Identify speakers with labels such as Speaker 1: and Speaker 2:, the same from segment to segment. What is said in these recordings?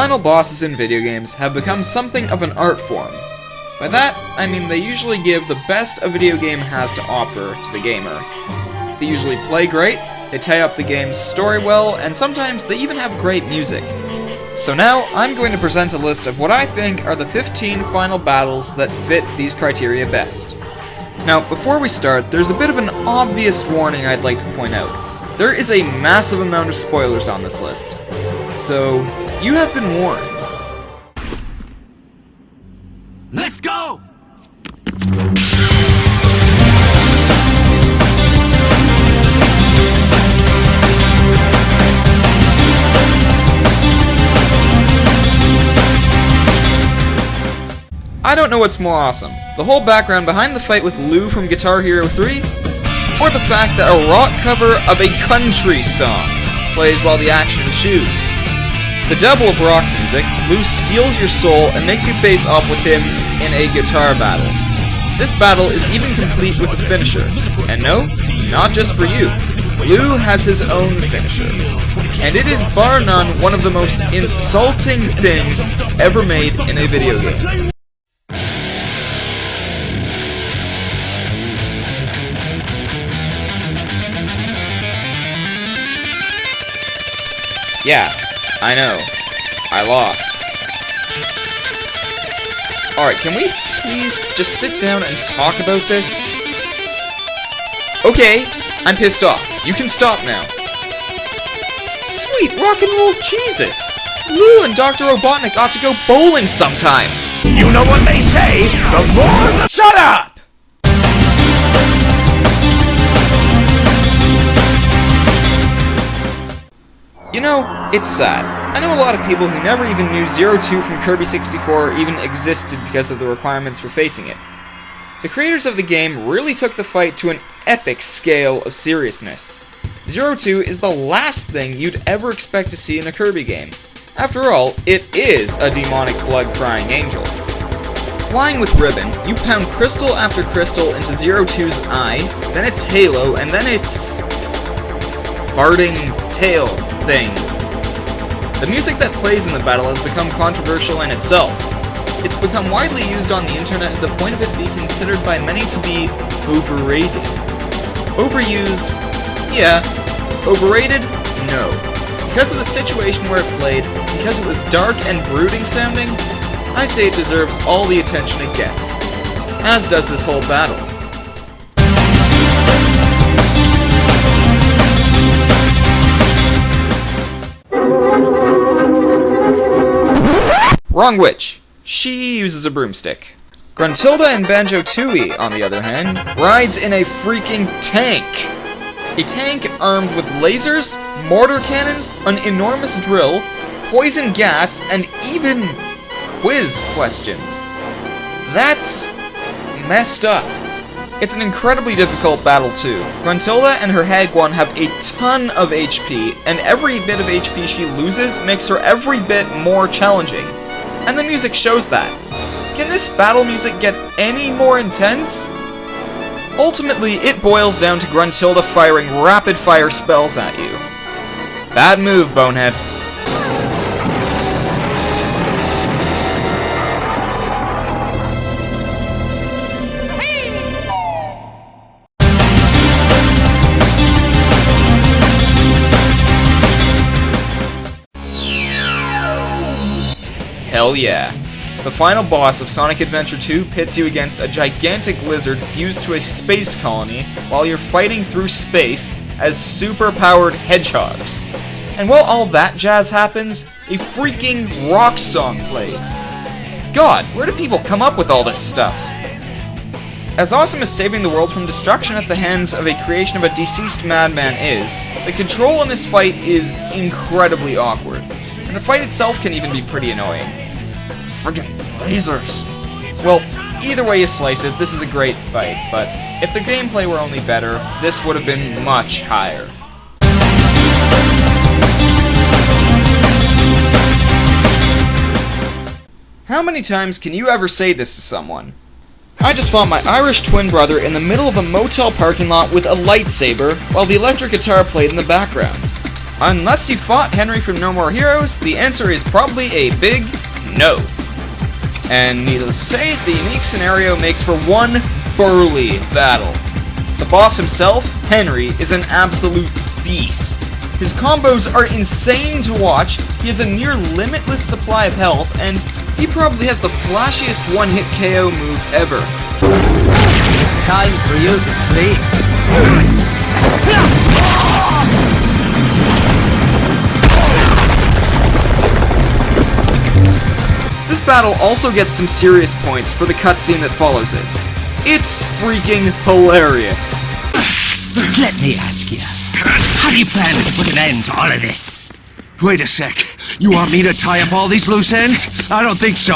Speaker 1: final bosses in video games have become something of an art form. By that, I mean they usually give the best a video game has to offer to the gamer. They usually play great, they tie up the game's story well, and sometimes they even have great music. So now, I'm going to present a list of what I think are the 15 final battles that fit these criteria best. Now, before we start, there's a bit of an obvious warning I'd like to point out. There is a massive amount of spoilers on this list. So, you have been warned.
Speaker 2: Let's go!
Speaker 1: I don't know what's more awesome, the whole background behind the fight with Lou from Guitar Hero 3, or the fact that a rock cover of a country song plays while the action ensues. The devil of rock music, Lou steals your soul and makes you face off with him in a guitar battle. This battle is even complete with a finisher, and no, not just for you. Lou has his own finisher, and it is bar none one of the most insulting things ever made in a video game. Yeah, I know. I lost. Alright, can we please just sit down and talk about this? Okay, I'm pissed off. You can stop now. Sweet rock and roll Jesus! Lou and Dr. Robotnik ought to go bowling sometime!
Speaker 2: You know what they say, the more the— Shut up!
Speaker 1: You know, it's sad. I know a lot of people who never even knew 02 from Kirby 64 even existed because of the requirements for facing it. The creators of the game really took the fight to an epic scale of seriousness. 02 is the last thing you'd ever expect to see in a Kirby game. After all, it is a demonic blood-crying angel. Flying with Ribbon, you pound crystal after crystal into 02's eye, then its halo, and then its farting tail thing. The music that plays in the battle has become controversial in itself. It's become widely used on the internet to the point of it being considered by many to be overrated. Overused? Yeah. Overrated? No. Because of the situation where it played, because it was dark and brooding sounding, I say it deserves all the attention it gets. As does this whole battle. Wrong witch. She uses a broomstick. Gruntilda and Banjo-Tooie, on the other hand, rides in a freaking tank. A tank armed with lasers, mortar cannons, an enormous drill, poison gas, and even quiz questions. That's messed up. It's an incredibly difficult battle too. Gruntilda and her Hagwon have a ton of HP, and every bit of HP she loses makes her every bit more challenging. And the music shows that. Can this battle music get any more intense? Ultimately, it boils down to Gruntilda firing rapid-fire spells at you. Bad move, Bonehead. Hell yeah. The final boss of Sonic Adventure 2 pits you against a gigantic lizard fused to a space colony while you're fighting through space as super-powered hedgehogs. And while all that jazz happens, a freaking rock song plays. God, where do people come up with all this stuff? As awesome as saving the world from destruction at the hands of a creation of a deceased madman is, the control in this fight is incredibly awkward, and the fight itself can even be pretty annoying. Friggin' lasers! Well, either way you slice it, this is a great fight, but if the gameplay were only better, this would have been much higher. How many times can you ever say this to someone? I just fought my Irish twin brother in the middle of a motel parking lot with a lightsaber while the electric guitar played in the background. Unless you fought Henry from No More Heroes, the answer is probably a big no. And needless to say, the unique scenario makes for one burly battle. The boss himself, Henry, is an absolute beast. His combos are insane to watch, he has a near limitless supply of health, and he probably has the flashiest one-hit KO move ever.
Speaker 3: It's time for you to sleep.
Speaker 1: This battle also gets some serious points for the cutscene that follows it. It's freaking hilarious.
Speaker 3: Let me ask you, how do you plan to put an end to all of this?
Speaker 2: Wait a sec. You want me to tie up all these loose ends? I don't think so.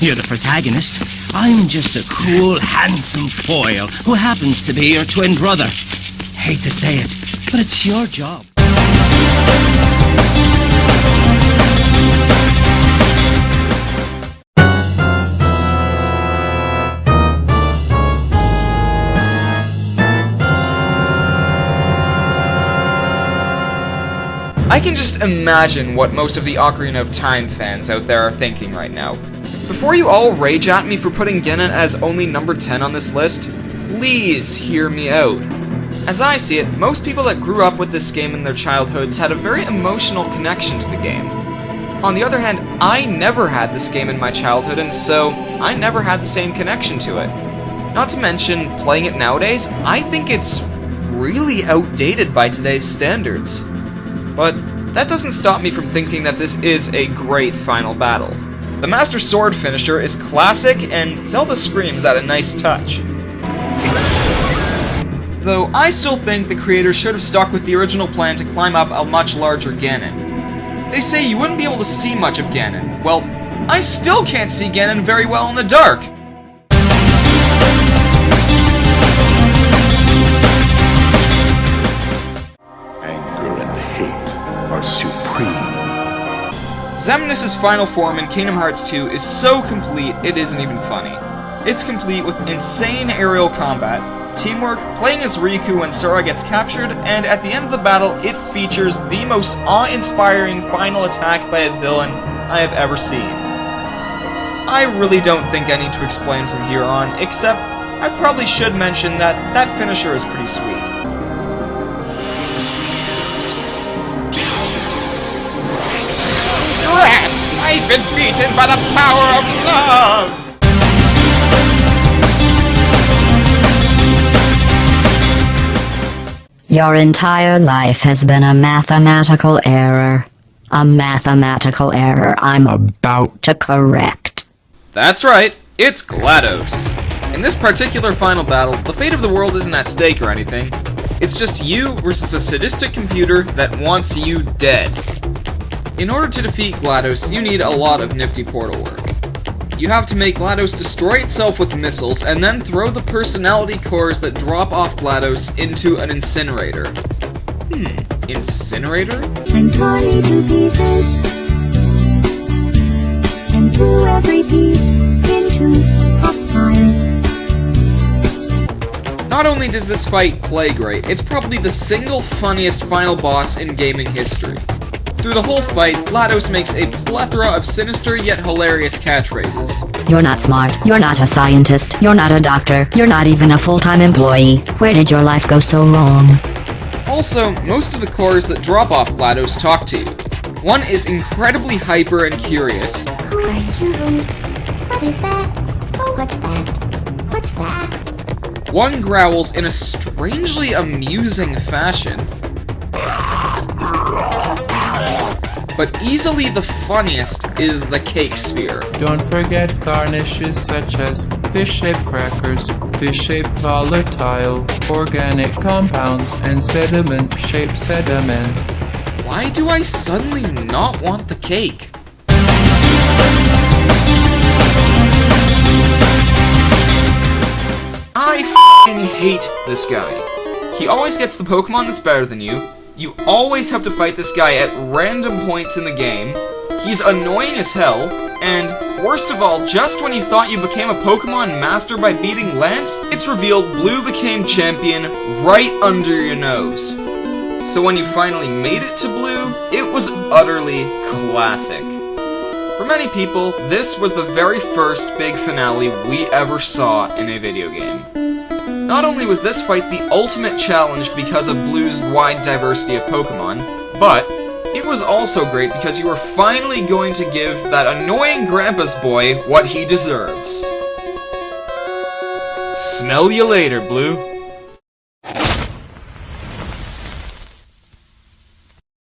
Speaker 3: You're the protagonist. I'm just a cool, handsome foil who happens to be your twin brother. Hate to say it, but it's your job.
Speaker 1: I can just imagine what most of the Ocarina of Time fans out there are thinking right now. Before you all rage at me for putting Ganon as only number 10 on this list, please hear me out. As I see it, most people that grew up with this game in their childhoods had a very emotional connection to the game. On the other hand, I never had this game in my childhood, and so I never had the same connection to it. Not to mention, playing it nowadays, I think it's really outdated by today's standards. But that doesn't stop me from thinking that this is a great final battle. The Master Sword finisher is classic, and Zelda screams at a nice touch. Though I still think the creators should have stuck with the original plan to climb up a much larger Ganon. They say you wouldn't be able to see much of Ganon. Well, I still can't see Ganon very well in the dark.
Speaker 2: Supreme.
Speaker 1: Xemnas' final form in Kingdom Hearts 2 is so complete it isn't even funny. It's complete with insane aerial combat, teamwork, playing as Riku when Sora gets captured, and at the end of the battle it features the most awe-inspiring final attack by a villain I have ever seen. I really don't think I need to explain from here on, except I probably should mention that that finisher is pretty sweet.
Speaker 4: I've been beaten by the power of love!
Speaker 5: Your entire life has been a mathematical error. A mathematical error I'm about to correct.
Speaker 1: That's right, it's GLaDOS. In this particular final battle, the fate of the world isn't at stake or anything. It's just you versus a sadistic computer that wants you dead. In order to defeat GLaDOS, you need a lot of nifty portal work. You have to make GLaDOS destroy itself with missiles, and then throw the personality cores that drop off GLaDOS into an incinerator. Incinerator?
Speaker 6: And tiny to pieces, and threw every piece into a fire.
Speaker 1: Not only does this fight play great, it's probably the single funniest final boss in gaming history. Through the whole fight, GLaDOS makes a plethora of sinister yet hilarious catchphrases.
Speaker 5: You're not smart. You're not a scientist. You're not a doctor. You're not even a full-time employee. Where did your life go so wrong?
Speaker 1: Also, most of the cores that drop off GLaDOS talk to you. One is incredibly hyper and curious.
Speaker 6: Who are you? What is that? Oh, what's that? What's that?
Speaker 1: One growls in a strangely amusing fashion. But easily the funniest is the cake sphere.
Speaker 7: Don't forget garnishes such as fish-shaped crackers, fish-shaped volatile, organic compounds, and sediment-shaped sediment.
Speaker 1: Why do I suddenly not want the cake? I f***ing hate this guy. He always gets the Pokemon that's better than you. You always have to fight this guy at random points in the game. He's annoying as hell, and worst of all, just when you thought you became a Pokemon master by beating Lance, it's revealed Blue became champion right under your nose. So when you finally made it to Blue, it was utterly classic. For many people, this was the very first big finale we ever saw in a video game. Not only was this fight the ultimate challenge because of Blue's wide diversity of Pokémon, but it was also great because you were finally going to give that annoying Grandpa's boy what he deserves. Smell you later, Blue.